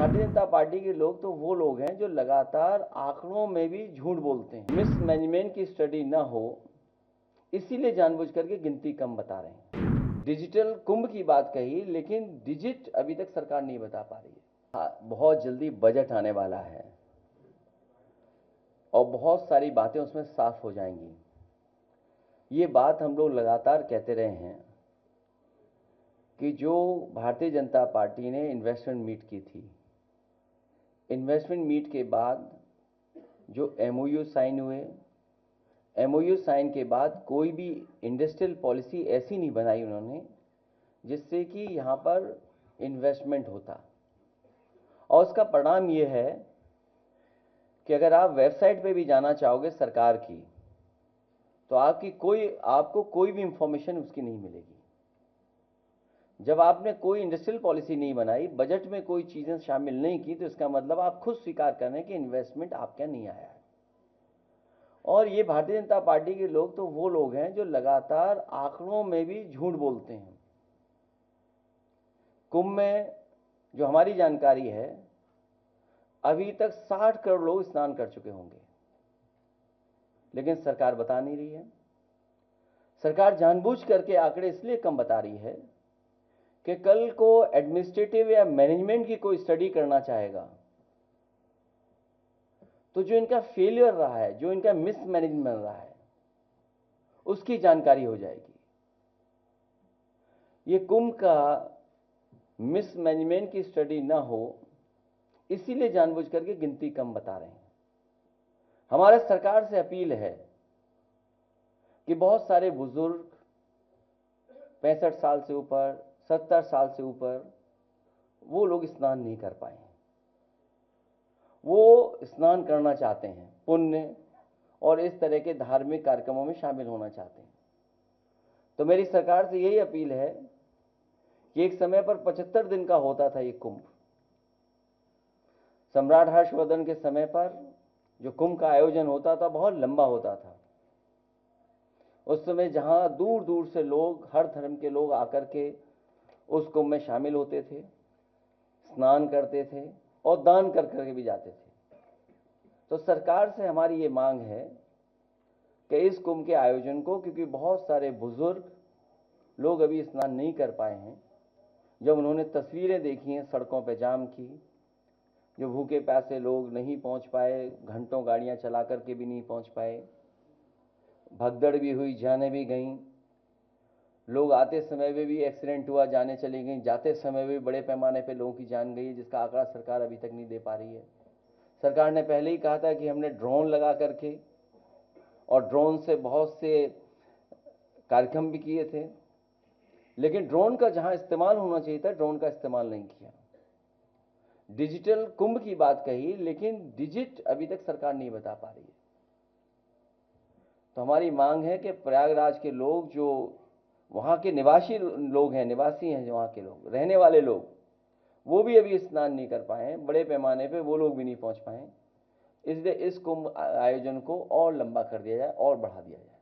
Bharatiya Janata party के लोग तो वो लोग हैं जो लगातार आंकड़ों में भी झूठ बोलते हैं। मिसमैनेजमेंट की स्टडी ना हो इसीलिए जानबूझ करके गिनती कम बता रहे हैं। डिजिटल कुंभ की बात कही, लेकिन डिजिट अभी तक सरकार नहीं बता पा रही है। बहुत जल्दी बजट आने वाला है और बहुत सारी बातें उसमें साफ हो जाएंगी। ये बात हम लोग लगातार कहते रहे हैं कि जो भारतीय जनता पार्टी ने इन्वेस्टमेंट मीट की थी, इन्वेस्टमेंट मीट के बाद जो एमओयू साइन हुए, एमओयू साइन के बाद कोई भी इंडस्ट्रियल पॉलिसी ऐसी नहीं बनाई उन्होंने जिससे कि यहाँ पर इन्वेस्टमेंट होता। और उसका परिणाम ये है कि अगर आप वेबसाइट पे भी जाना चाहोगे सरकार की, तो आपको कोई भी इंफॉर्मेशन उसकी नहीं मिलेगी। जब आपने कोई इंडस्ट्रियल पॉलिसी नहीं बनाई, बजट में कोई चीजें शामिल नहीं की, तो इसका मतलब आप खुद स्वीकार कर रहे हैं कि इन्वेस्टमेंट आपके नहीं आया है। और ये भारतीय जनता पार्टी के लोग तो वो लोग हैं जो लगातार आंकड़ों में भी झूठ बोलते हैं। कुंभ में जो हमारी जानकारी है, अभी तक 60 करोड़ लोग स्नान कर चुके होंगे, लेकिन सरकार बता नहीं रही है। सरकार जानबूझ करके आंकड़े इसलिए कम बता रही है कि कल को एडमिनिस्ट्रेटिव या मैनेजमेंट की कोई स्टडी करना चाहेगा तो जो इनका फेलियर रहा है, जो इनका मिसमैनेजमेंट रहा है, उसकी जानकारी हो जाएगी। ये कुंभ का मिसमैनेजमेंट की स्टडी ना हो इसीलिए जानबूझ करके गिनती कम बता रहे हैं। हमारा सरकार से अपील है कि बहुत सारे बुजुर्ग 65 साल से ऊपर, 70 साल से ऊपर, वो लोग स्नान नहीं कर पाए। वो स्नान करना चाहते हैं, पुण्य और इस तरह के धार्मिक कार्यक्रमों में शामिल होना चाहते हैं। तो मेरी सरकार से यही अपील है कि एक समय पर 75 दिन का होता था ये कुंभ। सम्राट हर्षवर्धन के समय पर जो कुंभ का आयोजन होता था बहुत लंबा होता था। उस समय जहां दूर दूर से लोग, हर धर्म के लोग आकर के उस कुंभ में शामिल होते थे, स्नान करते थे और दान कर करके भी जाते थे। तो सरकार से हमारी ये मांग है कि इस कुंभ के आयोजन को, क्योंकि बहुत सारे बुजुर्ग लोग अभी स्नान नहीं कर पाए हैं, जब उन्होंने तस्वीरें देखी हैं सड़कों पर जाम की, जो भूखे प्यासे लोग नहीं पहुंच पाए, घंटों गाड़ियां चला करके भी नहीं पहुंच पाए, भगदड़ भी हुई, जाने भी गईं, लोग आते समय में भी एक्सीडेंट हुआ, जाने चली गई, जाते समय भी बड़े पैमाने पे लोगों की जान गई, जिसका आंकड़ा सरकार अभी तक नहीं दे पा रही है। सरकार ने पहले ही कहा था कि हमने ड्रोन लगा करके और ड्रोन से बहुत से कार्यक्रम भी किए थे, लेकिन ड्रोन का जहां इस्तेमाल होना चाहिए था, ड्रोन का इस्तेमाल नहीं किया। डिजिटल कुंभ की बात कही, लेकिन डिजिट अभी तक सरकार नहीं बता पा रही है। तो हमारी मांग है कि प्रयागराज के लोग, जो वहां के निवासी लोग हैं, निवासी हैं जो वहां के लोग, रहने वाले लोग, वो भी अभी स्नान नहीं कर पाए हैं, बड़े पैमाने पे वो लोग भी नहीं पहुंच पाए, इसलिए इस कुंभ आयोजन को और लंबा कर दिया जाए और बढ़ा दिया जाए।